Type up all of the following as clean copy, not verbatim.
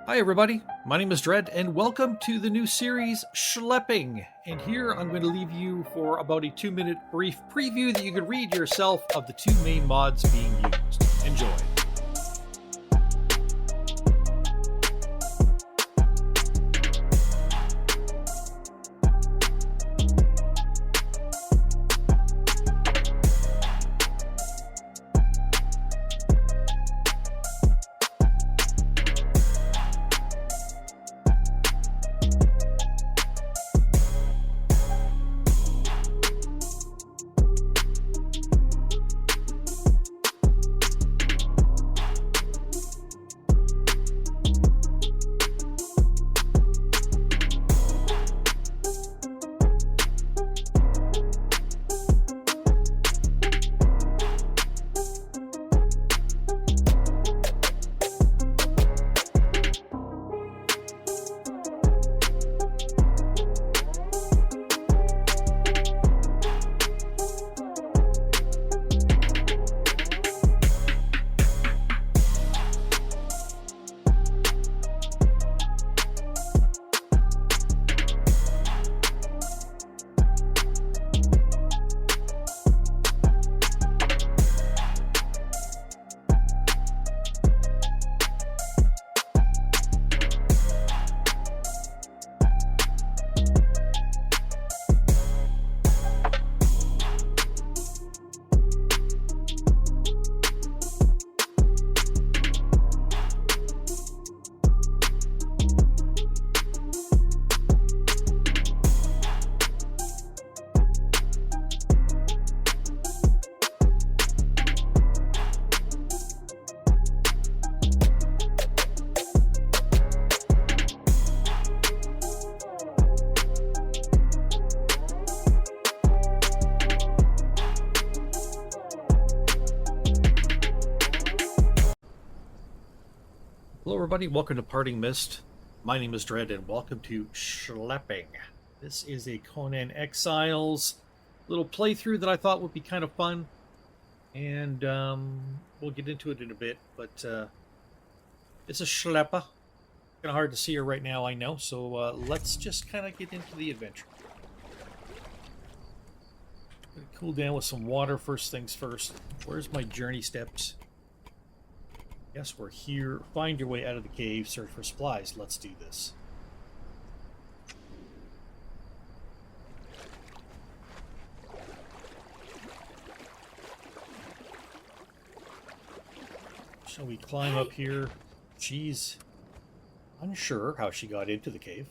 Hi everybody, my name is Dread and welcome to the new series Schlepping. And here I'm going to leave you for about a 2-minute brief preview that you can read yourself of the two main mods being used. Enjoy. Hello everybody, welcome to Parting Mist. My name is Dread and welcome to Schlepping. This is a Conan Exiles little playthrough that I thought would be kind of fun. And we'll get into it in a bit, but it's a schlepper. Kind of hard to see her right now, I know, so let's just kind of get into the adventure. Gonna cool down with some water first things first. Where's my journey steps? Yes, we're here. Find your way out of the cave. Search for supplies. Let's do this. Shall we climb up here? She's unsure how she got into the cave.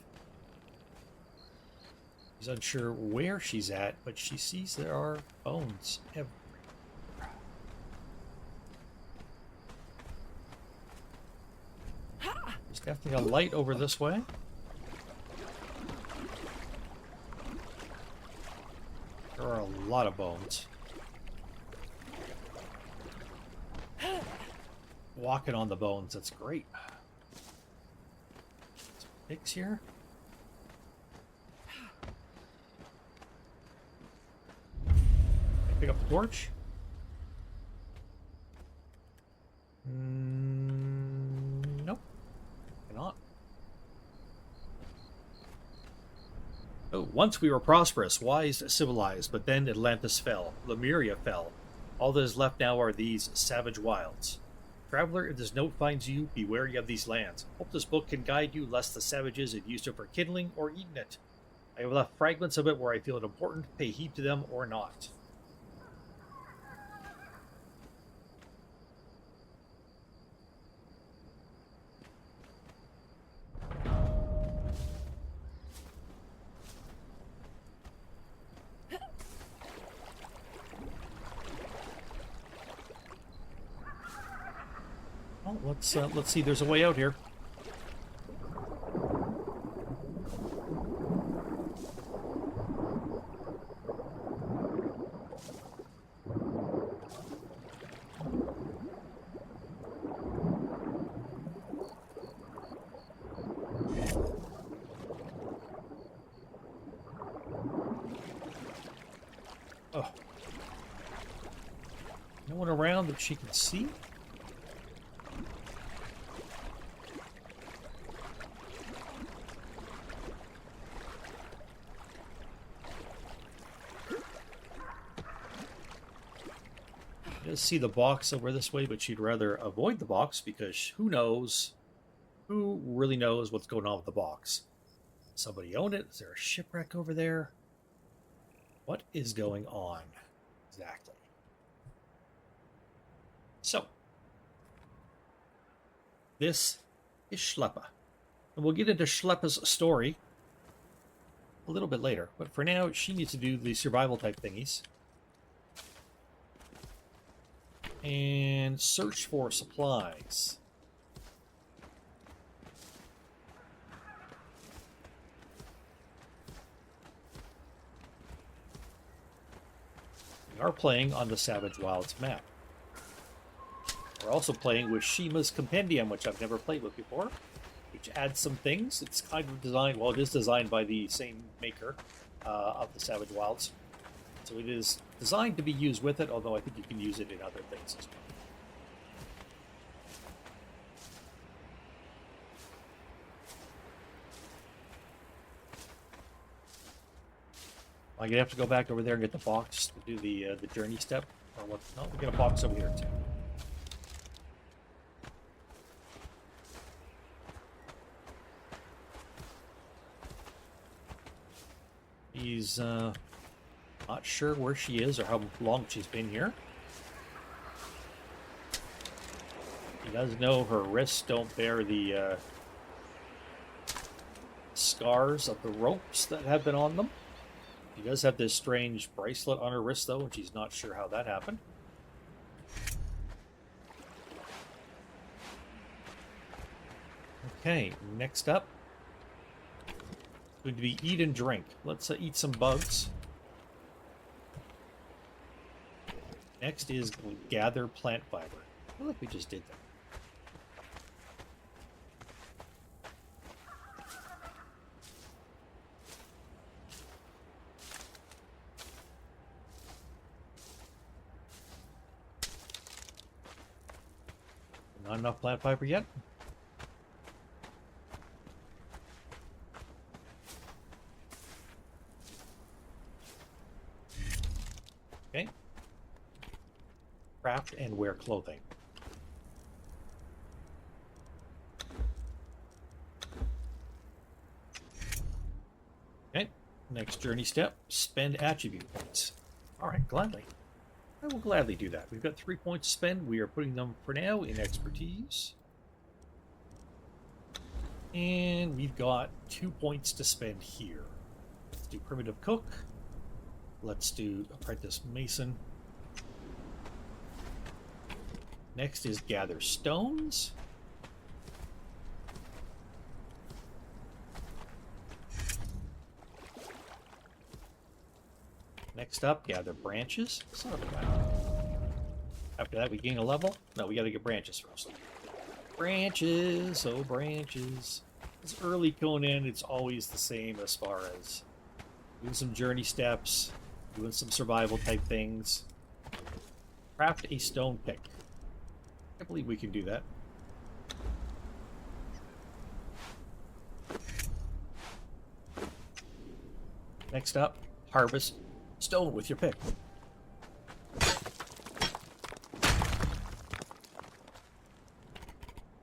She's unsure where she's at, but she sees there are bones everywhere. There's definitely a light over this way. There are a lot of bones. Walking on the bones, that's great. Some pigs here. Pick up the torch. Nope. Cannot. Oh, once we were prosperous, wise, civilized, but then Atlantis fell. Lemuria fell. All that is left now are these savage wilds. Traveler, if this note finds you, be wary of these lands. Hope this book can guide you, lest the savages have used it for kindling or eaten it. I have left fragments of it where I feel it important. Pay heed to them or not. Let's see. There's a way out here. Oh. No one around that she can see? does see the box over this way, but she'd rather avoid the box because who knows? Who really knows what's going on with the box? Somebody own it? Is there a shipwreck over there? What is going on exactly? So, this is Schleppa. And we'll get into Schleppa's story a little bit later. But for now, she needs to do the survival type thingies. And search for supplies. We are playing on the Savage Wilds map. We're also playing with Shimas-Compendium, which I've never played with before, which adds some things. It's kind of designed, well, it is designed by the same maker of the Savage Wilds. So it is designed to be used with it, although I think you can use it in other things as well. I'm going to have to go back over there and get the box to do the journey step. Or what? No, we got a box over here too. He's not sure where she is or how long she's been here. He does know her wrists don't bear the scars of the ropes that have been on them. She does have this strange bracelet on her wrist, though, and she's not sure how that happened. Okay, next up. It's going to be eat and drink. Let's eat some bugs. Next is gather plant fiber. I feel like we just did that. Not enough plant fiber yet. Okay. Craft and wear clothing. Okay. Next journey step, spend attribute points. All right, gladly. I will gladly do that. We've got 3 points to spend. We are putting them for now in expertise. And we've got 2 points to spend here. Let's do primitive cook. Let's do apprentice mason. Next is gather stones. Next up, gather branches. Son of a gun. After that, we gain a level. No, we got to get branches first. Branches, oh branches. It's early Conan, it's always the same as far as doing some journey steps, doing some survival type things. Craft a stone pick. I believe we can do that. Next up, harvest stone with your pick.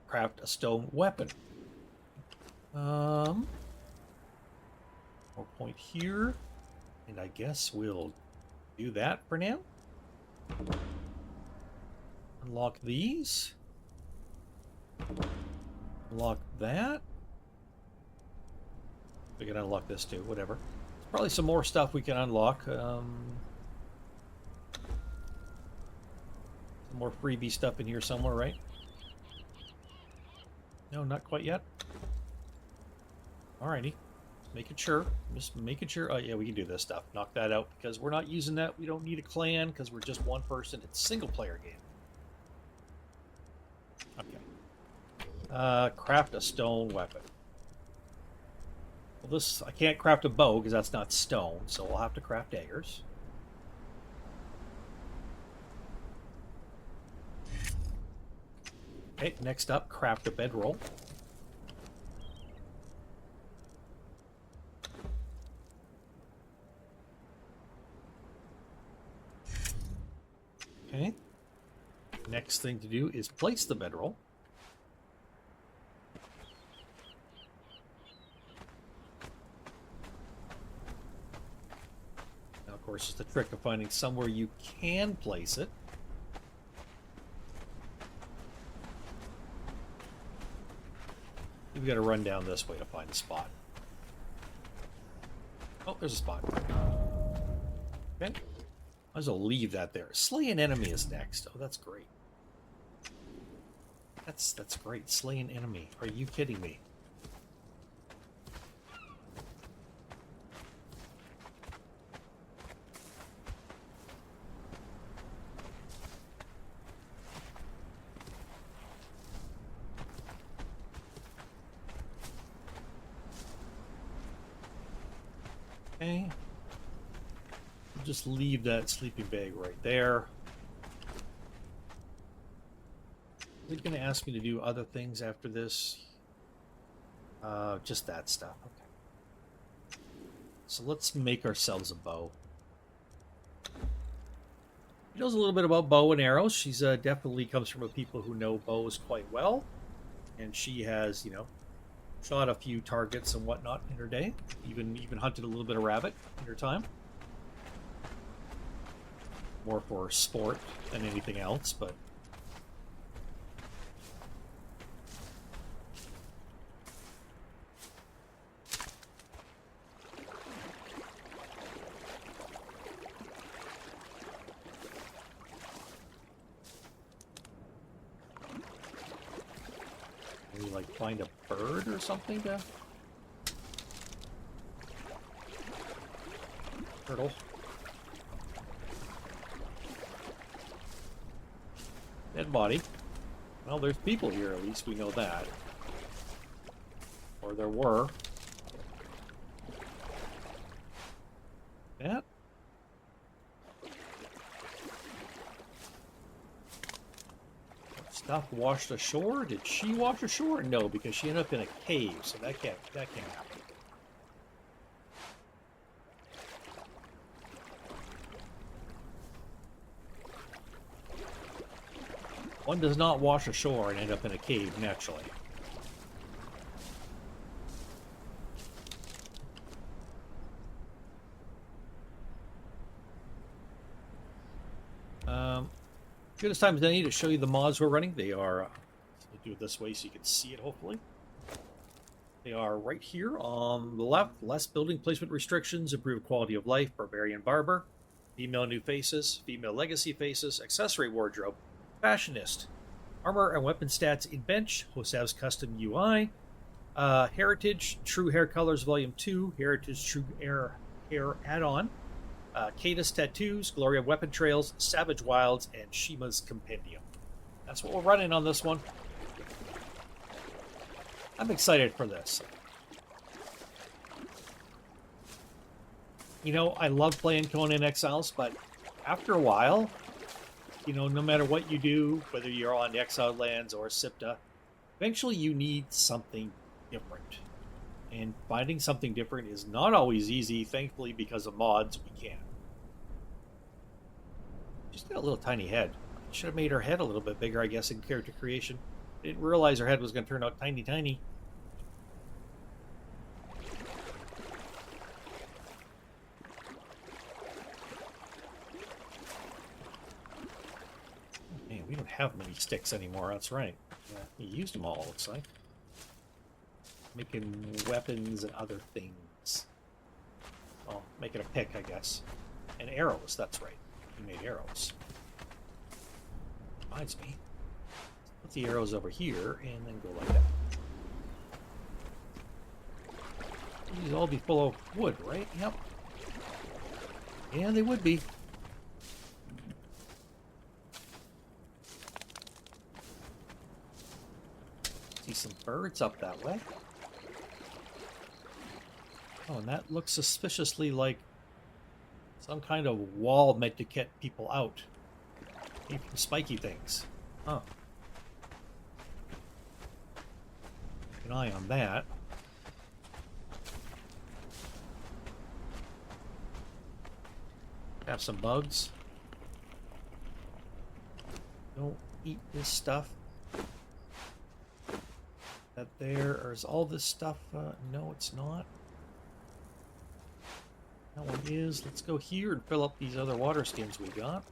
Craft a stone weapon. 1 point here, and I guess we'll do that for now. Unlock these. Unlock that. We can unlock this too, whatever. There's probably some more stuff we can unlock. Some more freebie stuff in here somewhere, right? No, not quite yet. Alrighty. Making sure. Just making sure. Oh, yeah, we can do this stuff. Knock that out because we're not using that. We don't need a clan because we're just one person. It's a single-player game. Okay. Craft a stone weapon. Well, this... I can't craft a bow because that's not stone, so we'll have to craft daggers. Okay, next up, craft a bedroll. Okay. Next thing to do is place the bedroll. Now, of course, it's the trick of finding somewhere you can place it. We've got to run down this way to find a spot. Oh, there's a spot. Okay. Might as well leave that there. Slay an enemy is next. Oh, that's great. That's great. Slay an enemy. Are you kidding me? Okay. We'll just leave that sleeping bag right there. Are you going to ask me to do other things after this? Just that stuff. Okay. So let's make ourselves a bow. She knows a little bit about bow and arrows. She's definitely comes from a people who know bows quite well. And she has, you know, shot a few targets and whatnot in her day. Even hunted a little bit of rabbit in her time. More for sport than anything else, but... maybe like find a bird or something to... Turtle. Dead body. Well, there's people here, at least we know that. Or there were. That? Stuff washed ashore? Did she wash ashore? No, because she ended up in a cave, so that can't happen. One does not wash ashore and end up in a cave naturally. Good as time as any to show you the mods we're running. They are, I'll do it this way so you can see it hopefully. They are right here on the left. Less building placement restrictions, improved quality of life, Barbarian Barber, female new faces, female legacy faces, accessory wardrobe, fashionist, armor and weapon stats in bench, Hosav's custom UI, heritage, true hair colors volume 2, heritage true hair add-on, Cadus tattoos, glory of weapon trails, savage wilds, and Shimas-Compendium. That's what we're running on this one. I'm excited for this. You know, I love playing Conan Exiles, but after a while, you know, no matter what you do, whether you're on the Exiled Lands or Sipta, eventually you need something different. And finding something different is not always easy. Thankfully, because of mods, we can. She's got a little tiny head. Should have made her head a little bit bigger, I guess, in character creation. Didn't realize her head was going to turn out tiny, tiny. Man, we don't have many sticks anymore. That's right. Yeah, we used them all, looks like. Making weapons and other things. Well, making a pick, I guess. And arrows, that's right. We made arrows. Reminds me. Put the arrows over here and then go like that. These all be full of wood, right? Yep. Yeah, they would be. See some birds up that way. Oh, and that looks suspiciously like some kind of wall meant to get people out. Maybe from spiky things. Huh. Keep an eye on that. Have some bugs. Don't eat this stuff. That there, or is all this stuff? No, it's not. That one is. Let's go here and fill up these other water skins we got.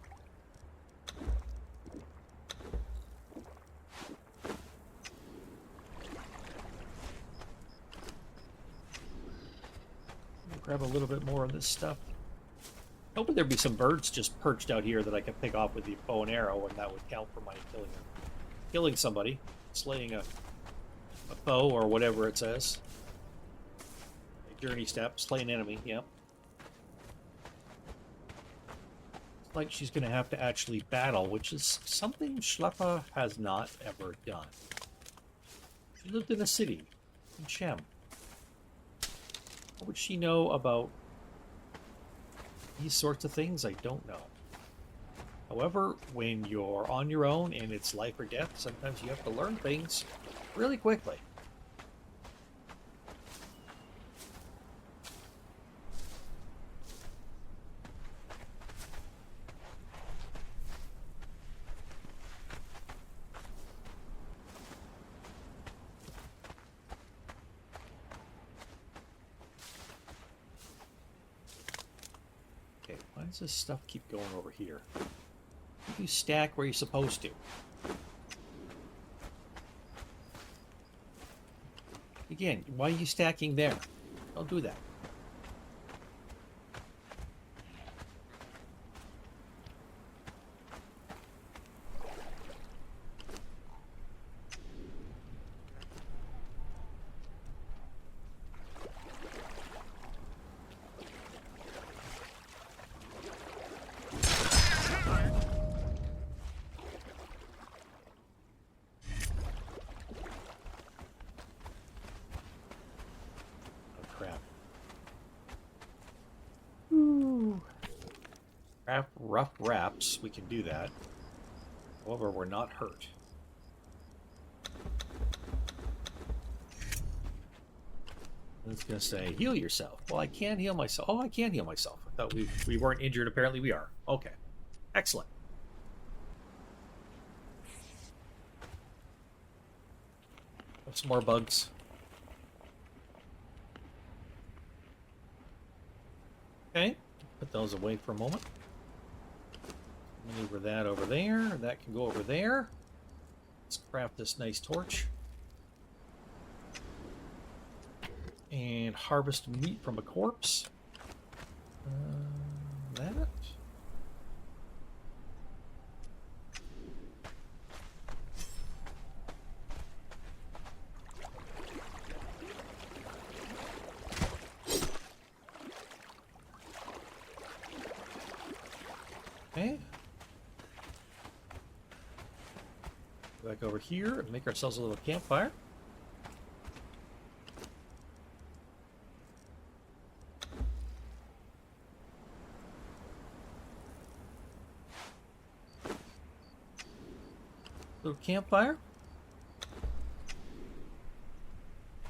Grab a little bit more of this stuff. Hoping there'd be some birds just perched out here that I could pick off with the bow and arrow, and that would count for my killing somebody, slaying a foe or whatever it says. A journey step, slay an enemy. Yep. It's like she's going to have to actually battle, which is something Schlepping has not ever done. She lived in a city, in Shem. What would she know about these sorts of things? I don't know. However, when you're on your own and it's life or death, sometimes you have to learn things really quickly. Why does this stuff keep going over here? You stack where you're supposed to. Again, why are you stacking there? Don't do that. Rough wraps, we can do that. However, we're not hurt. It's going to say, heal yourself. Well, I can't heal myself. Oh, I can heal myself. I thought we weren't injured. Apparently we are. Okay. Excellent. Some more bugs. Okay. Put those away for a moment. Maneuver that over there. That can go over there. Let's craft this nice torch. And harvest meat from a corpse. That. Okay. Back over here and make ourselves a little campfire. Little campfire.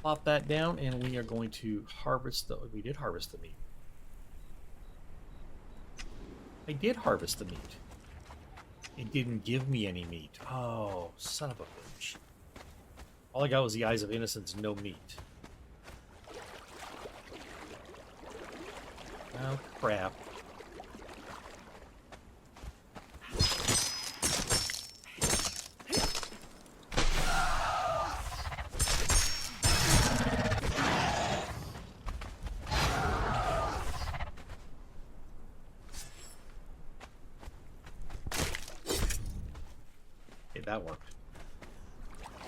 Plop that down, and we are going to harvest the. We did harvest the meat. I did harvest the meat. It didn't give me any meat. Oh, son of a bitch. All I got was the eyes of innocence, no meat. Oh, crap. That worked.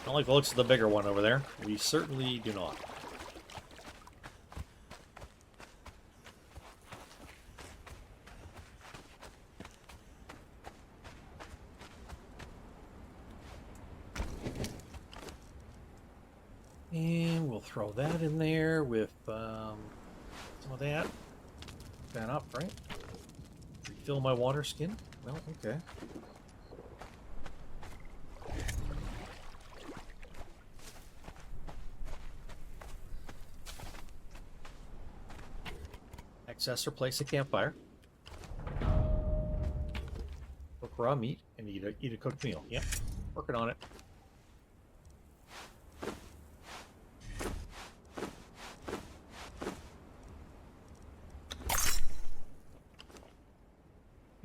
Don't like the looks of the bigger one over there. We certainly do not. And we'll throw that in there with some of that. That up, right? Refill my water skin. Well, okay. Access or place a campfire. raw meat and eat a cooked meal. Yep, working on it.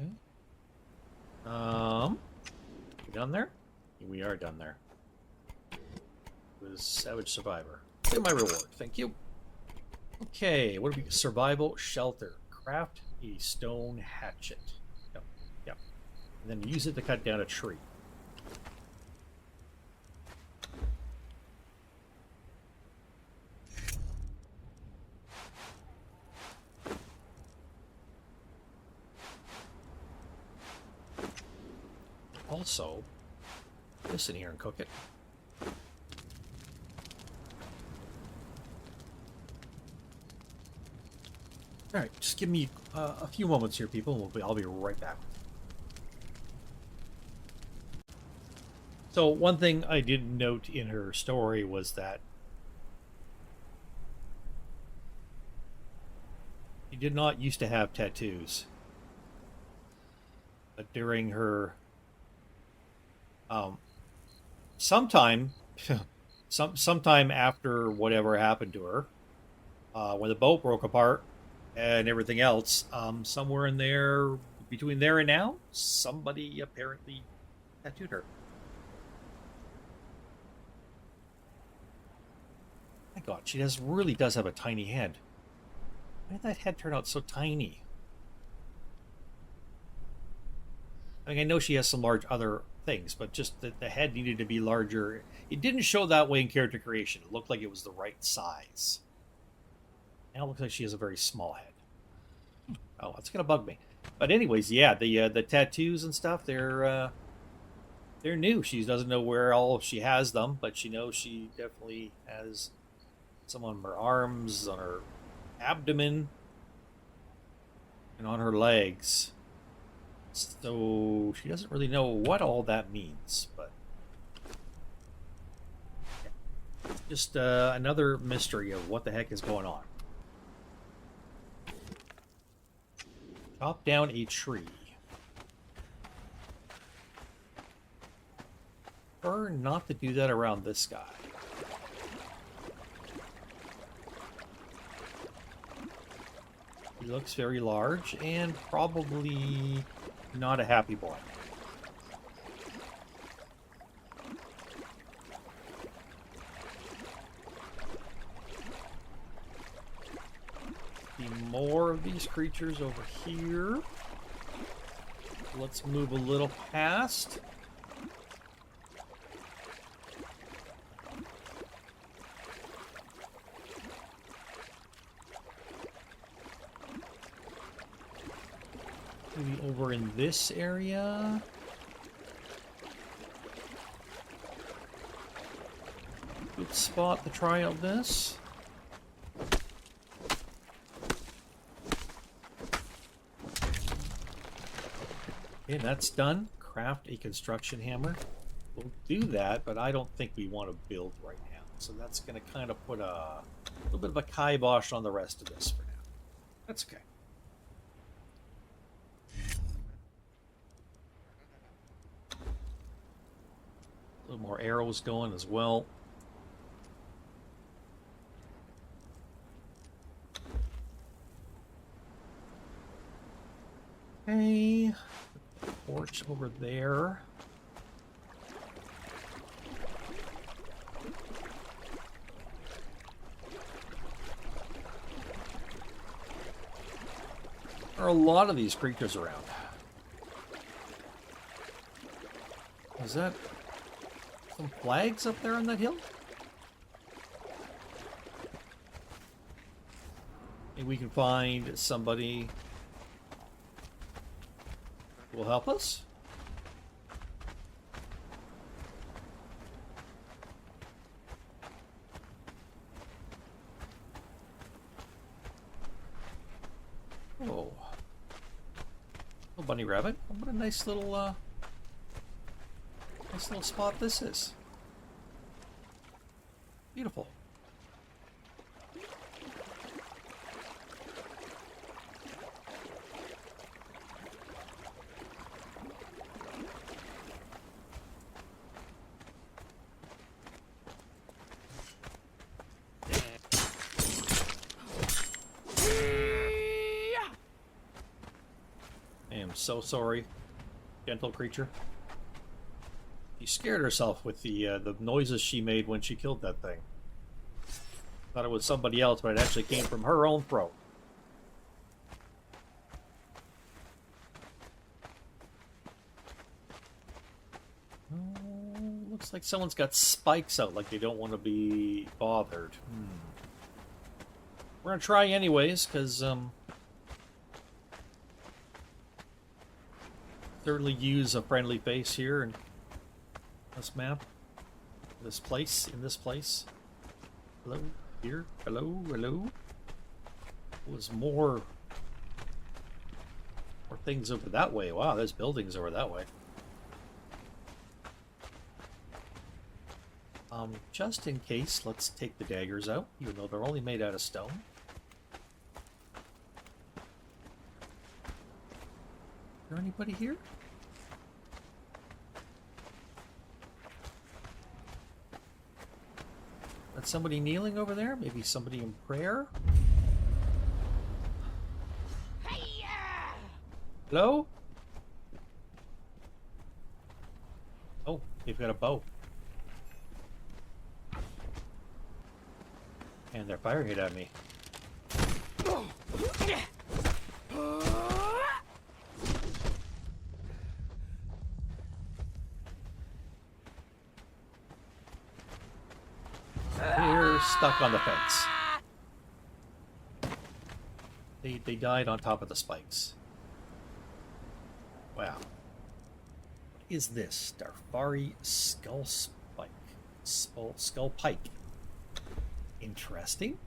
Okay. We done there? We are done there. It was Savage Survivor. Get my reward, thank you. Okay, what do we? Survival shelter. Craft a stone hatchet. Yep. And then use it to cut down a tree. Also, this in here and cook it. All right, just give me a few moments here, people. I'll be right back. So one thing I did note in her story was that she did not used to have tattoos, but during her sometime after whatever happened to her, when the boat broke apart and everything else, somewhere in there, between there and now, somebody apparently tattooed her. My God, she really does have a tiny head. Why did that head turn out so tiny? I mean, I know she has some large other things, but just that the head needed to be larger. It didn't show that way in character creation. It looked like it was the right size. Now it looks like she has a very small head. Oh, that's gonna bug me. But anyways, yeah, the tattoos and stuff, they're new. She doesn't know where all she has them, but she knows she definitely has some on her arms, on her abdomen, and on her legs. So she doesn't really know what all that means, but yeah. Just another mystery of what the heck is going on. Chop down a tree. Prefer not to do that around this guy. He looks very large and probably not a happy boy. See more of these creatures over here. Let's move a little past. Maybe over in this area. Good spot to try out this. Okay, that's done. Craft a construction hammer. We'll do that, but I don't think we want to build right now. So that's going to kind of put a little bit of a kibosh on the rest of this for now. That's okay. A little more arrows going as well. Okay. Torch over there. There are a lot of these creatures around. Is that some flags up there on that hill? Maybe we can find somebody who will help us. Oh. Oh, bunny rabbit. What a nice little spot this is. Beautiful. so sorry, gentle creature. She scared herself with the noises she made when she killed that thing. Thought it was somebody else, but it actually came from her own throat. Oh, looks like someone's got spikes out, like they don't want to be bothered. We're gonna try anyways, because certainly use a friendly face here in this map, this place, in this place. Hello, here, hello, hello. There's more things over that way. Wow, there's buildings over that way. Just in case, let's take the daggers out, even though they're only made out of stone. Is there anybody here? That's somebody kneeling over there? Maybe somebody in prayer? Hello? Oh, they've got a bow. And they're firing at me. They're stuck on the fence. They died on top of the spikes. Wow. What is this? Darfari Skull Spike. Skull Pike. Interesting.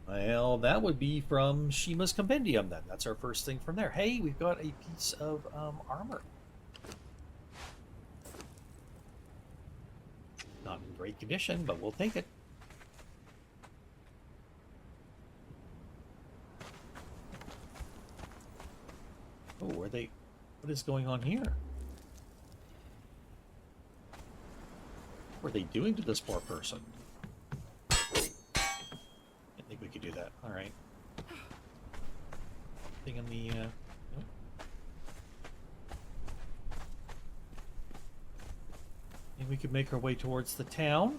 Well, that would be from Shimas-Compendium then. That's our first thing from there. Hey, we've got a piece of armor. Not in great condition, but we'll take it. Oh, are they... What is going on here? What are they doing to this poor person? I think we could do that. Alright. Thing in the... Nope. And we could make our way towards the town.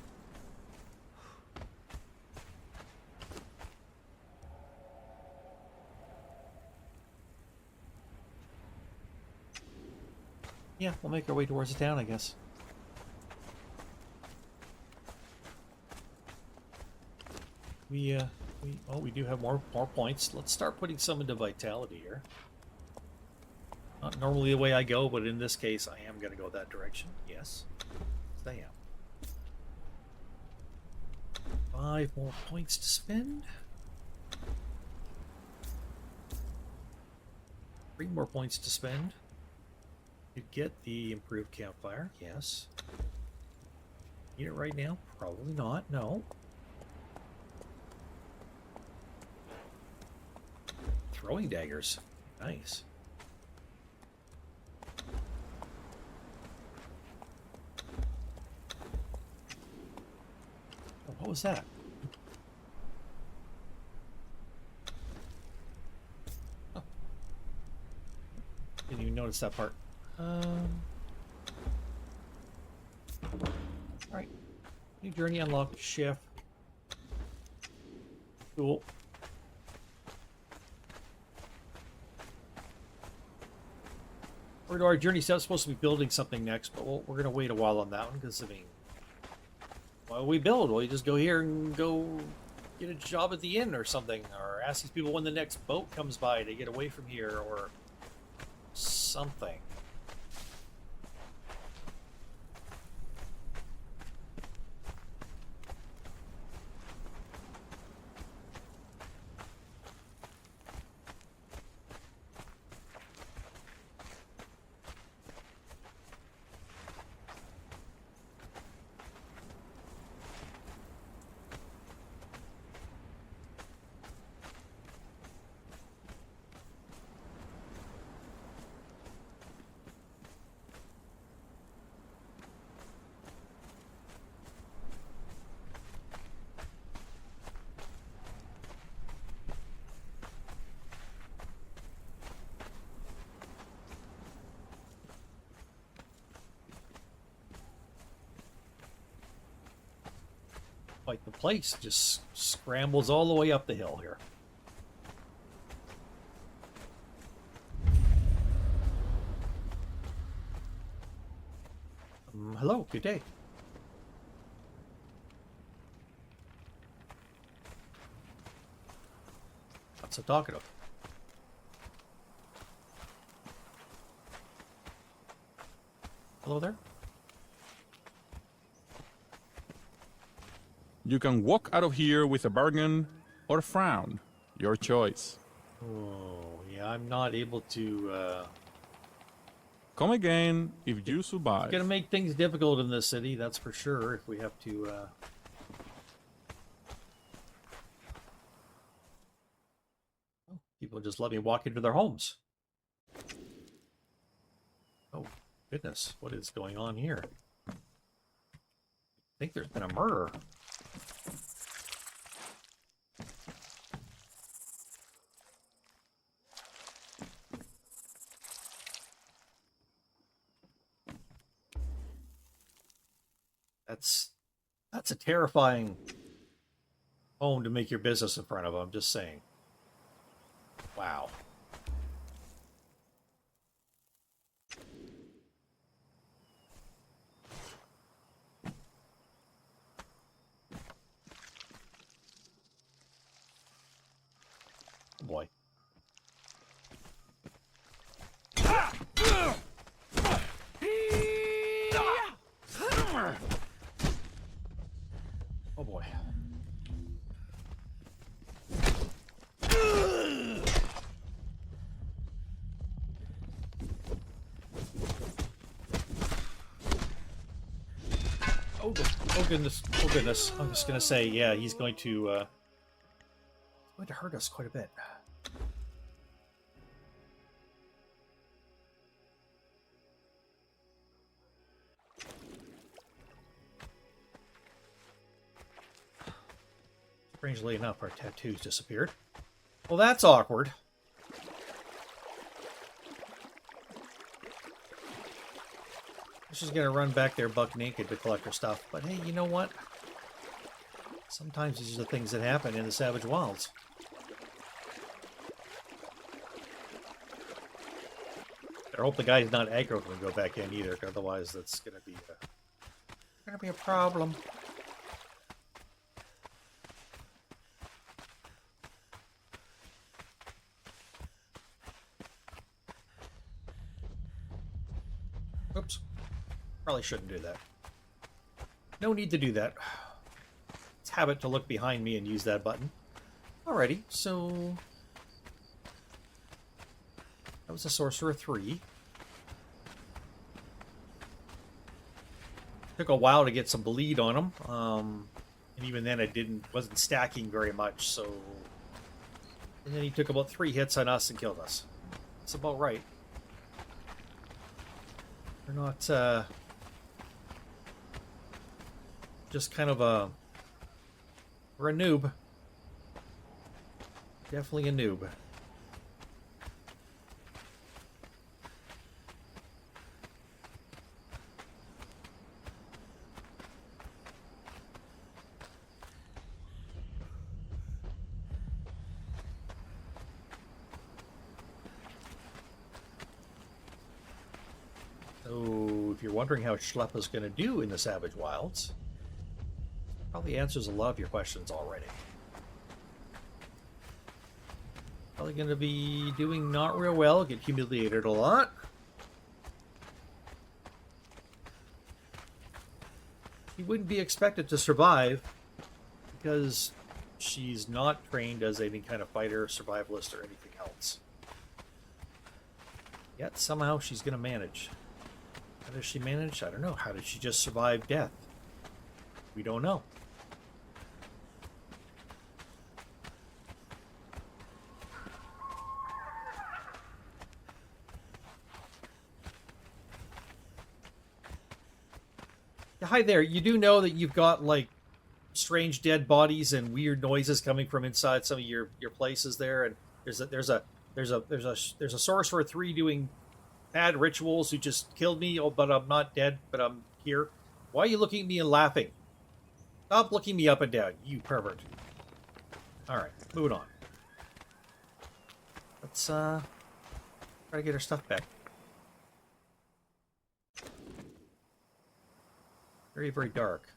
Yeah, we'll make our way towards the town, I guess. We do have more points. Let's start putting some into vitality here. Not normally the way I go, but in this case, I am going to go that direction. Yes, I am. 5 more points to spend. 3 more points to spend. You get the improved campfire. Yes. Need it right now? Probably not. No. Throwing daggers. Nice. Oh, what was that? Oh. Didn't even notice that part. Alright. New journey unlocked. Shift. Cool. We're to our journey steps. Supposed to be building something next, but we're going to wait a while on that one because, I mean, why would we build? Well, you just go here and go get a job at the inn or something, or ask these people when the next boat comes by to get away from here or something. Quite the place. Just scrambles all the way up the hill here. Hello, good day. What's it talking of? Hello there. You can walk out of here with a bargain or a frown. Your choice. Oh, yeah, I'm not able to, Come again if you survive. It's gonna make things difficult in this city, that's for sure, if we have to, people just let me walk into their homes. Oh, goodness, what is going on here? I think there's been a murder. That's a terrifying home to make your business in front of. I'm just saying. Wow. Oh boy. Oh boy. Oh goodness. Oh goodness. I'm just gonna say, yeah, he's going to hurt us quite a bit. Strangely enough, our tattoos disappeared. Well, that's awkward. She's gonna run back there buck naked to collect her stuff. But hey, you know what? Sometimes these are the things that happen in the Savage Wilds. I hope the guy's not aggro when we go back in either, otherwise that's gonna be a problem. Oops. Probably shouldn't do that. No need to do that. It's habit to look behind me and use that button. Alrighty, so... that was a Sorcerer 3. Took a while to get some bleed on him. And even then it wasn't stacking very much, so... and then he took about 3 hits on us and killed us. That's about right. We're not, just kind of we're a noob. Definitely a noob. So, if you're wondering how Schlepping's going to do in the Savage Wilds, probably answers a lot of your questions already. Probably going to be doing not real well, get humiliated a lot. He wouldn't be expected to survive because she's not trained as any kind of fighter, survivalist, or anything else. Yet somehow she's going to manage. How does she manage? I don't know. How did she just survive death? We don't know. Hi there. You do know that you've got like strange dead bodies and weird noises coming from inside some of your places there, and there's a Sorcerer 3 doing bad rituals who just killed me. Oh, but I'm not dead. But I'm here. Why are you looking at me and laughing? Stop looking me up and down, you pervert. Alright, moving on. Let's, try to get our stuff back. Very, very dark.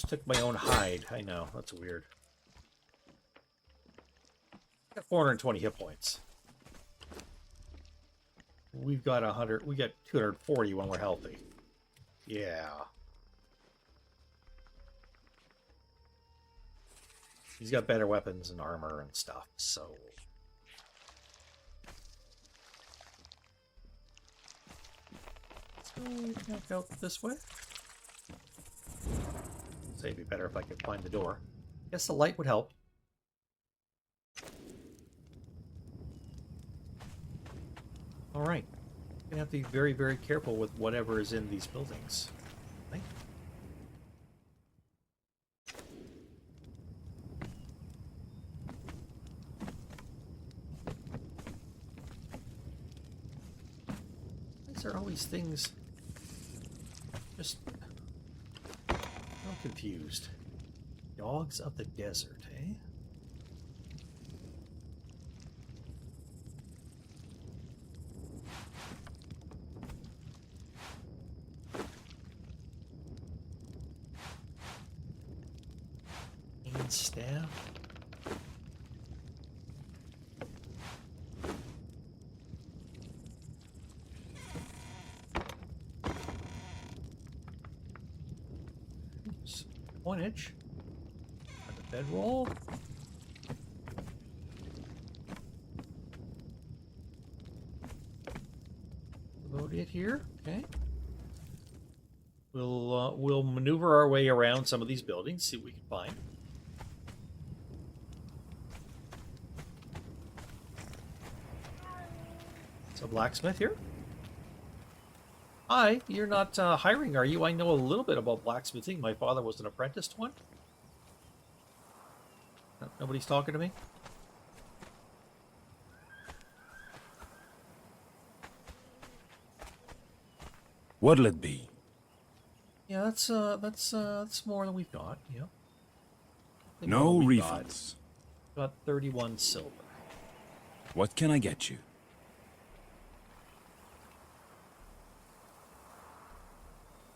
Took my own hide. I know, that's weird. Got 420 hit points. We've got 100. We got 240 when we're healthy. Yeah. He's got better weapons and armor and stuff, so... So, go this way. It'd be better if I could find the door. Guess the light would help. Alright. Gonna have to be very, very careful with whatever is in these buildings. I think. Why is there always things just... I'm confused. Dogs of the desert, eh? And staff. Coinage. On the bedroll. About it here. Okay. We'll maneuver our way around some of these buildings, see what we can find. It's a blacksmith here. Hi, you're not hiring, are you? I know a little bit about blacksmithing. My father was an apprentice to one. No, nobody's talking to me? What'll it be? Yeah, that's more than we've got. Yeah. No refunds. Got 31 silver. What can I get you?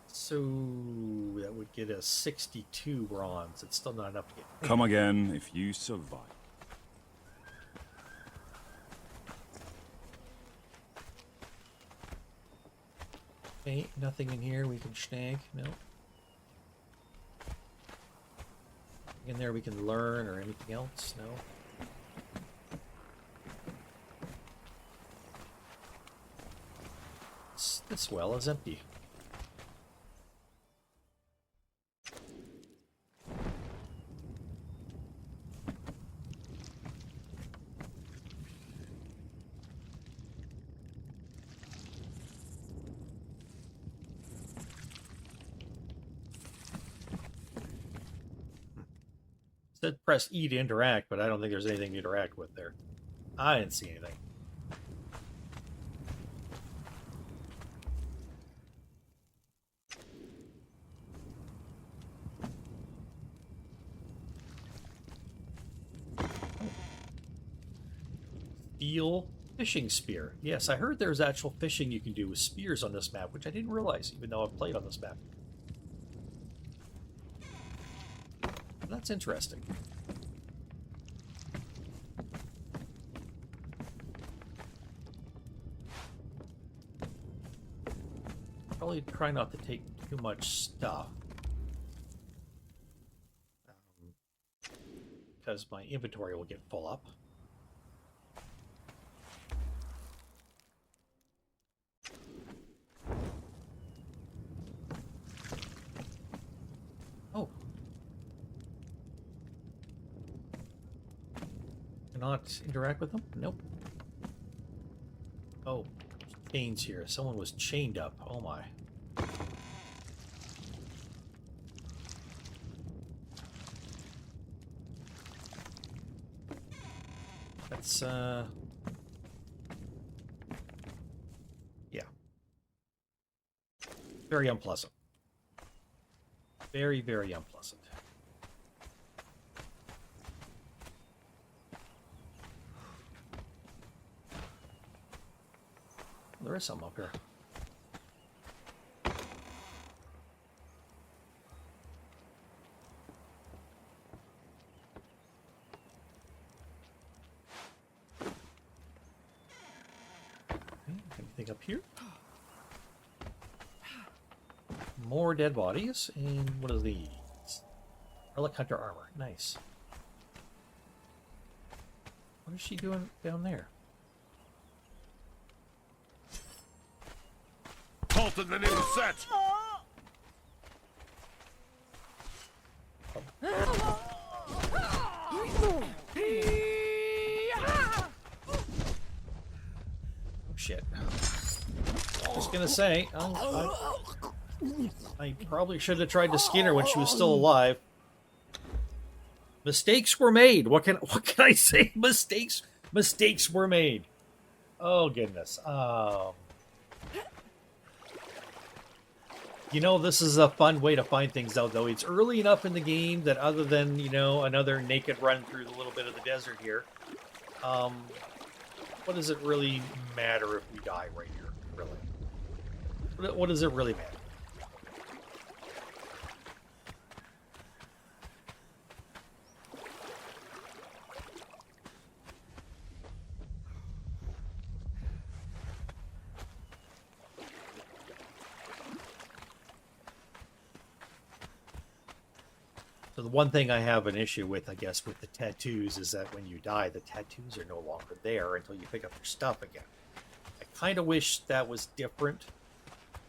So that would get us 62 bronze. It's still not enough to get paid. Come again if you survive. Okay, nothing in here we can snag. No. In there we can learn or anything else. No. This well is empty. Said press E to interact, but I don't think there's anything to interact with there. I didn't see anything. Steel fishing spear. Yes, I heard there's actual fishing you can do with spears on this map, which I didn't realize, even though I've played on this map. That's interesting. Probably try not to take too much stuff. Because my inventory will get full up. not interact with them? Nope. Oh, chains here. Someone was chained up. Oh my. That's, yeah. Very unpleasant. Very, very unpleasant. There is some up here. Anything up here? More dead bodies. And what are these? Relic Hunter armor. Nice. What is she doing down there? Halt in the new set! Oh shit. Just gonna say, I probably should have tried to skin her when she was still alive. Mistakes were made. What can I say? Mistakes were made. Oh goodness. You know, this is a fun way to find things out, though. It's early enough in the game that other than, you know, another naked run through the little bit of the desert here, what does it really matter if we die right here, really? What does it really matter? So the one thing I have an issue with, I guess, with the tattoos is that when you die, the tattoos are no longer there until you pick up your stuff again. I kind of wish that was different,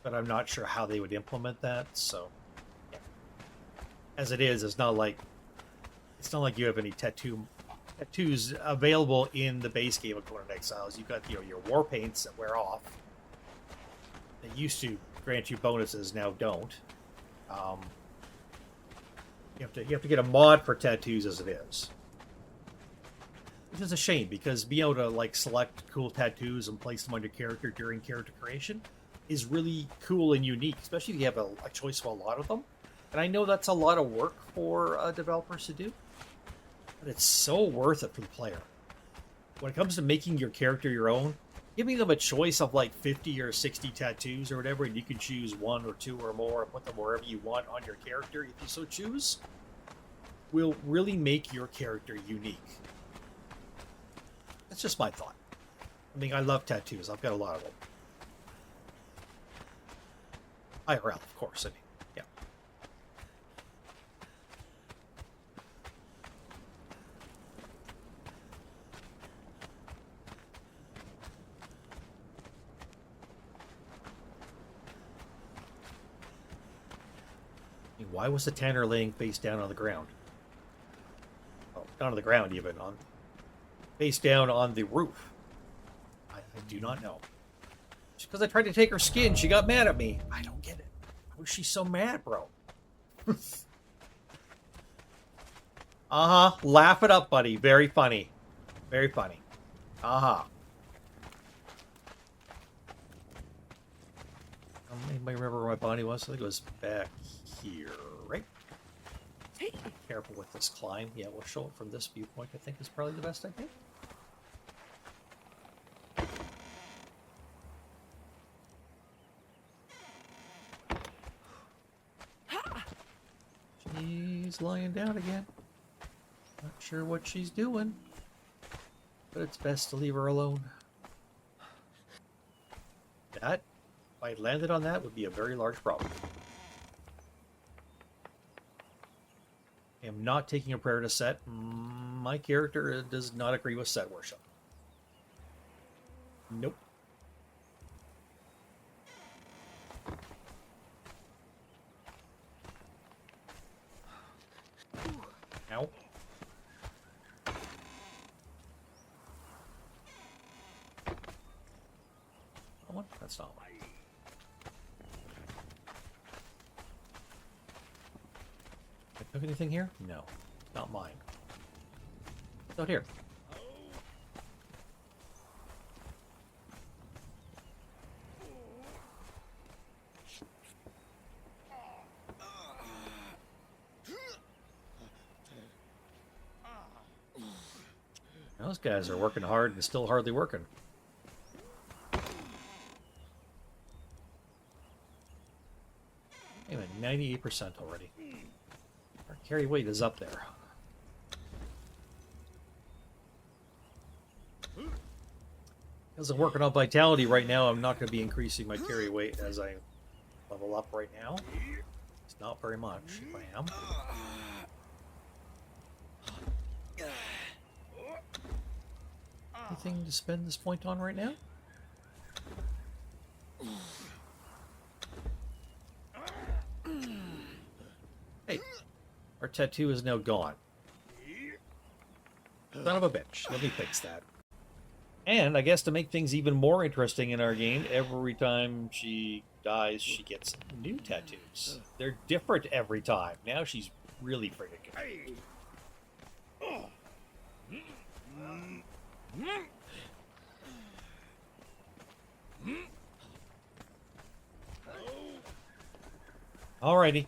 but I'm not sure how they would implement that. So, yeah. As it is, it's not like you have any tattoos available in the base game of Conan Exiles. You've got, you know, your war paints that wear off. They used to grant you bonuses, now don't. You have to get a mod for tattoos as it is. Which is a shame, because being able to like select cool tattoos and place them on your character during character creation is really cool and unique, especially if you have a choice of a lot of them. And I know that's a lot of work for developers to do, but it's so worth it for the player. When it comes to making your character your own, giving them a choice of like 50 or 60 tattoos or whatever, and you can choose 1 or 2 or more and put them wherever you want on your character if you so choose, will really make your character unique. That's just my thought. I mean, I love tattoos. I've got a lot of them. IRL, of course. I mean, yeah. I mean, why was the Tanner laying face down on the ground? Oh, not on the ground even, on face down on the roof. I do not know. Just because I tried to take her skin, she got mad at me. I don't get it. Why was she so mad, bro? Uh-huh. Laugh it up, buddy. Very funny. Very funny. Uh-huh. Anybody remember where my body was? I think it was back here, right? Be careful with this climb. Yeah, we'll show it from this viewpoint, I think is probably the best idea. She's lying down again. Not sure what she's doing, but it's best to leave her alone. That, if I landed on that, would be a very large problem. I am not taking a prayer to set. My character does not agree with set worship. Nope. Ow. That's not mine. I took anything here? No. Not mine. It's out here. Those guys are working hard and still hardly working. Anyway, 98% already. Our carry weight is up there. Because I'm working on vitality right now, I'm not going to be increasing my carry weight as I level up right now. It's not very much, if I am. Anything to spend this point on right now? Hey, our tattoo is now gone. Son of a bitch. Let me fix that. And I guess to make things even more interesting in our game, every time she dies, she gets new tattoos. They're different every time. Now she's really freaking good. Alrighty.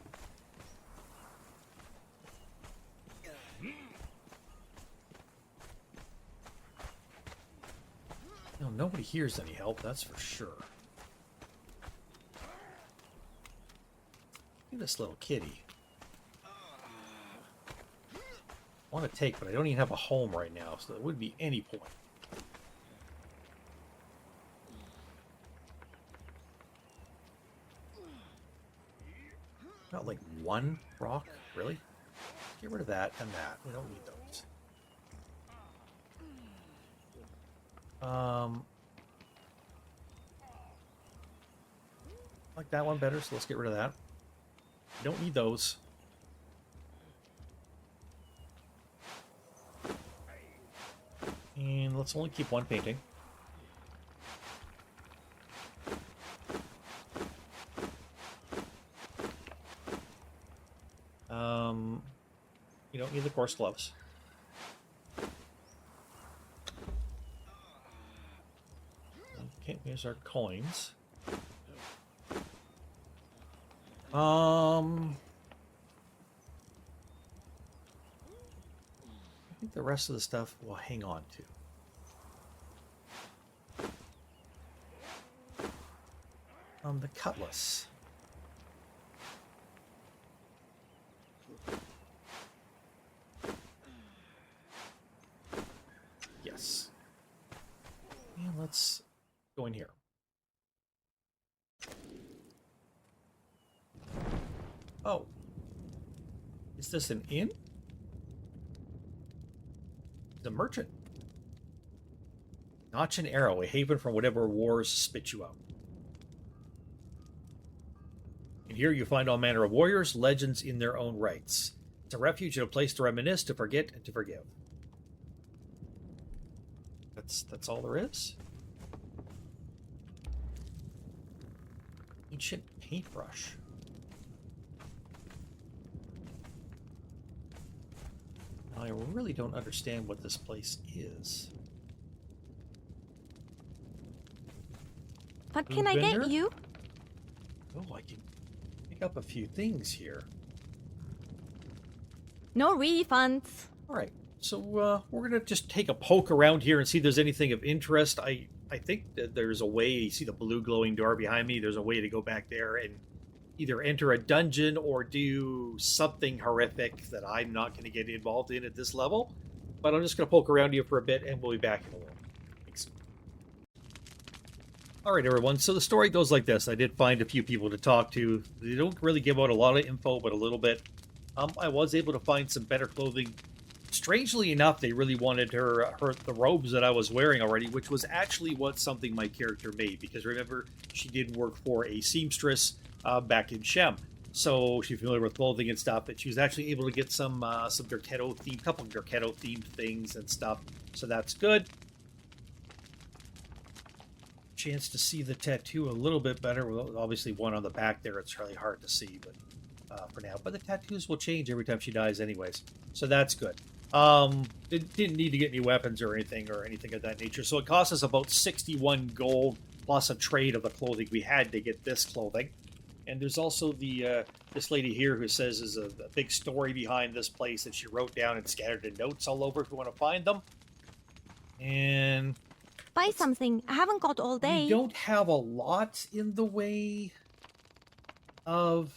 No, nobody hears any help, that's for sure. Look at this little kitty. I want to take, but I don't even have a home right now, so there wouldn't be any point. Not like one rock, really? Get rid of that and that. We don't need those. Like that one better, so let's get rid of that. We don't need those. And let's only keep one painting. You don't need the coarse gloves. Okay, here's our coins. I think the rest of the stuff we'll hang on to. The cutlass. Yes. And let's go in here. Oh. Is this an inn? The merchant. Notch and arrow, a haven from whatever wars spit you out. And here you find all manner of warriors, legends in their own rights. It's a refuge and a place to reminisce, to forget, and to forgive. That's all there is? Ancient paintbrush. I really don't understand what this place is. What can I get Vendor? you? Oh, I can pick up a few things here. No refunds. All right, so we're gonna just take a poke around here and see if there's anything of interest. I think that there's a way. You see the blue glowing door behind me? There's a way to go back there and either enter a dungeon or do something horrific that I'm not going to get involved in at this level. But I'm just going to poke around here for a bit, and we'll be back in a little. Thanks. All right, everyone. So the story goes like this. I did find a few people to talk to. They don't really give out a lot of info, but a little bit. I was able to find some better clothing. Strangely enough, they really wanted her the robes that I was wearing already, which was actually something my character made. Because remember, she did work for a seamstress back in Shem. So she's familiar with clothing and stuff, but she was actually able to get some Derketo themed, couple of Derketo themed things and stuff. So that's good. chance to see the tattoo a little bit better. Well, obviously, one on the back there, it's really hard to see, but for now. But the tattoos will change every time she dies anyways, so that's good. It didn't need to get any weapons or anything of that nature, so it cost us about 61 gold plus a trade of the clothing we had to get this clothing. And there's also the this lady here who says there's a big story behind this place that she wrote down and scattered in notes all over if you want to find them. And Buy something. I haven't got all day. we don't have a lot in the way of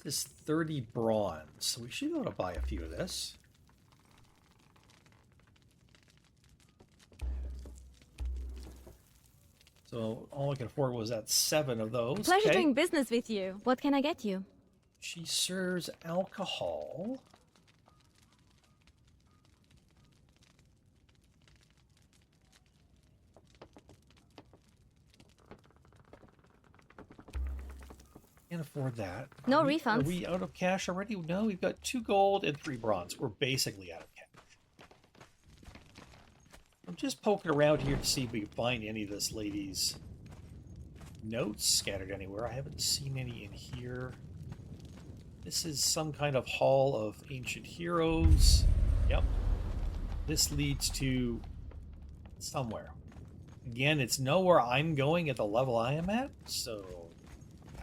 this 30 bronze, so we should be able to buy a few of this. So all I could afford was that 7 of those. Pleasure Okay. doing business with you. What can I get you? She serves alcohol. Can't afford that. No Are refunds. we out of cash already? No, we've got 2 gold and 3 bronze. We're basically out of cash. I'm just poking around here to see if we can find any of this lady's notes scattered anywhere. I haven't seen any in here. This is some kind of hall of ancient heroes. Yep. This leads to somewhere. Again, it's nowhere I'm going at the level I am at, so yeah,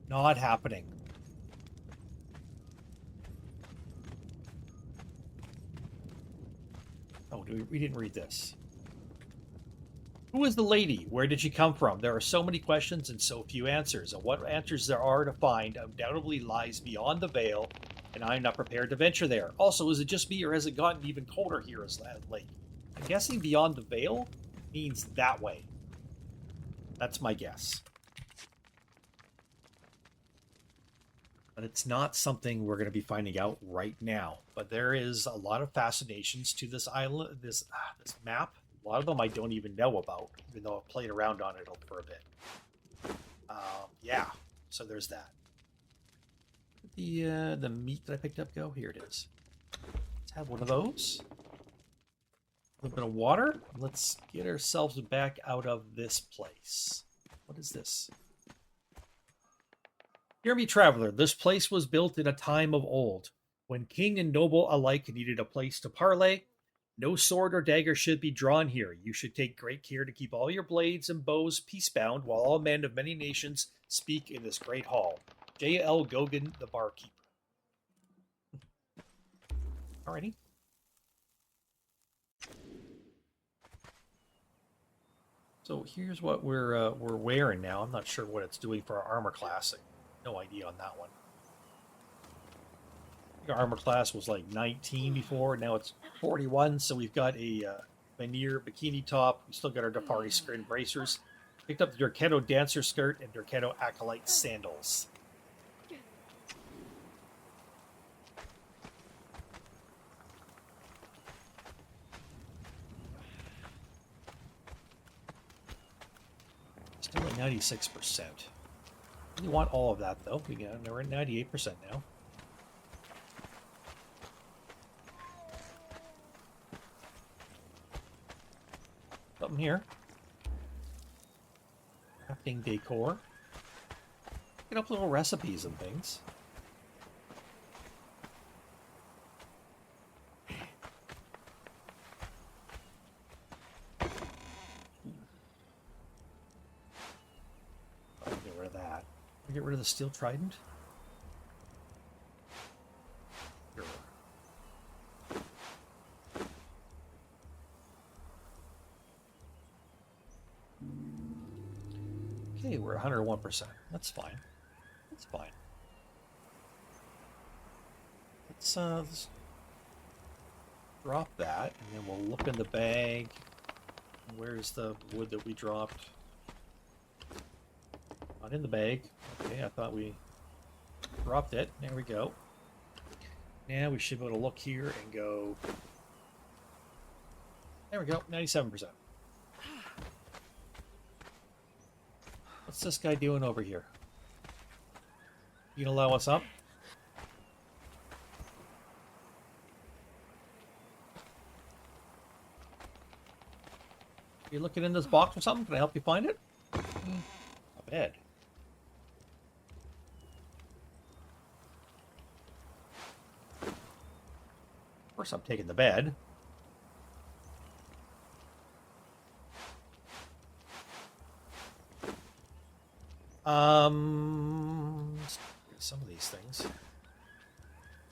not happening. Oh, we didn't read this. Who is the lady? Where did she come from? There are so many questions and so few answers, and what answers there are to find undoubtedly lies beyond the veil, and I am not prepared to venture there. Also, is it just me, or has it gotten even colder here as late? I'm guessing beyond the veil means that way. That's my guess. But it's not something we're going to be finding out right now. But there is a lot of fascinations to this island, this map. A lot of them I don't even know about, even though I've played around on it for a bit. Yeah, so there's that. The meat that I picked up go? Here it is. Let's have one of those. A little bit of water. Let's get ourselves back out of this place. What is this? Hear me, traveler. This place was built in a time of old, when king and noble alike needed a place to parley. No sword or dagger should be drawn here. You should take great care to keep all your blades and bows peacebound, while all men of many nations speak in this great hall. J.L. Gogan, the barkeeper. Alrighty. So here's what we're wearing now. I'm not sure what it's doing for our armor class. No idea on that one. I think our armor class was like 19 before. Now it's 41. So we've got a veneer bikini top. We still got our Dafari skirt and bracers. Picked up the Dorketo dancer skirt and Dorketo acolyte sandals. Still at 96%. We want all of that though. We're at 98% now. Something here. Crafting decor. Get up little recipes and things. Get rid of that. Get rid of the steel trident. Sure. Okay, we're 101%. That's fine. That's fine. Let's drop that, and then we'll look in the bag. Where's the wood that we dropped? Not in the bag. Okay, I thought we dropped it. There we go. Now we should be able to look here and go... There we go, 97%. What's this guy doing over here? You gonna allow us up? You looking in this box or something? Can I help you find it? A bed. Of course I'm taking the bed. Some of these things.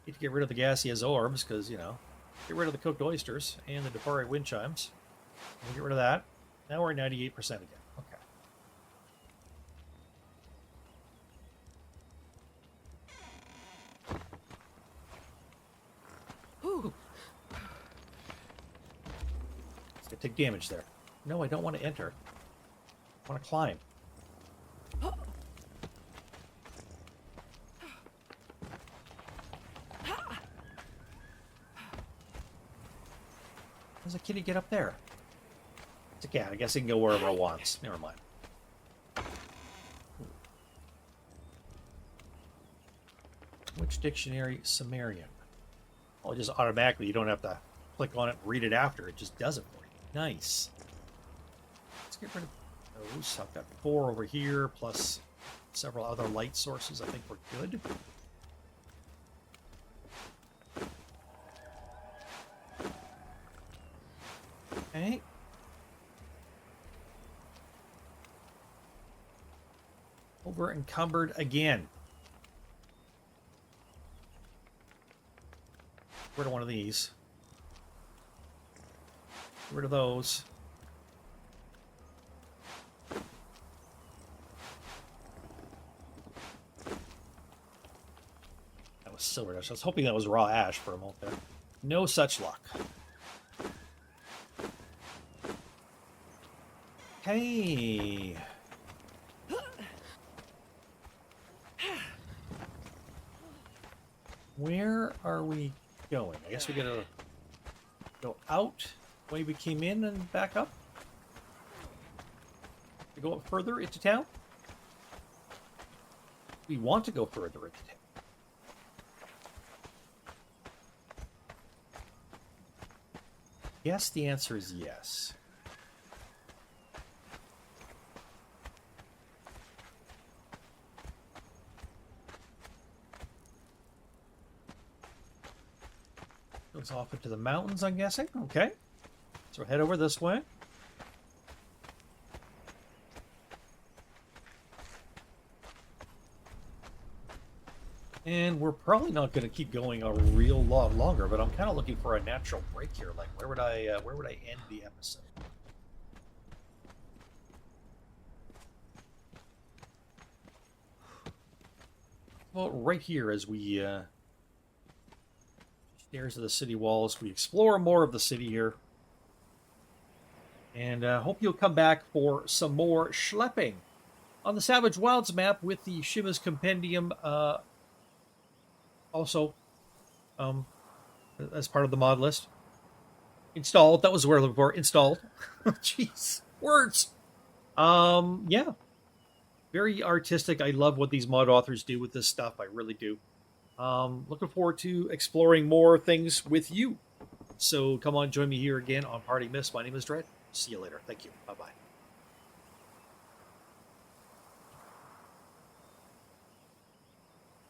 Need to get rid of the gaseous orbs, because, you know, get rid of the cooked oysters and the Defari wind chimes. We'll get rid of that. Now we're at 98% again. Okay. Whew. It's gonna take damage there. No, I don't want to enter. I want to climb. How's a kitty get up there? It's a cat. I guess it can go wherever it wants. Never mind. Which dictionary? Sumerian. Well, just automatically, you don't have to click on it and read it after. It just does it for you. Nice. Let's get rid of those. I've got 4 over here, plus several other light sources. I think we're good. Okay. Over encumbered again. Get rid of one of these. Get rid of those. That was silver dust. I was hoping that was raw ash for a moment there. No such luck. Hey. Where are we going? I guess we gotta go out the way we came in and back up. To go up further into town? We want to go further into town. Yes, the answer is yes. Goes off into the mountains, I'm guessing. Okay. So head over this way. And we're probably not going to keep going a real lot longer, but I'm kind of looking for a natural break here. Like, where would I end the episode? Well, right here as we stairs of the city walls, we explore more of the city here. And hope you'll come back for some more schlepping on the Savage Wilds map with the Shimas-Compendium also as part of the mod list. Installed. That was the word I'm looking for. Installed. Jeez. Words. Yeah. Very artistic. I love what these mod authors do with this stuff. I really do. Looking forward to exploring more things with you. So come on, join me here again on Party Mist. My name is Dread. See you later. Thank you. Bye-bye.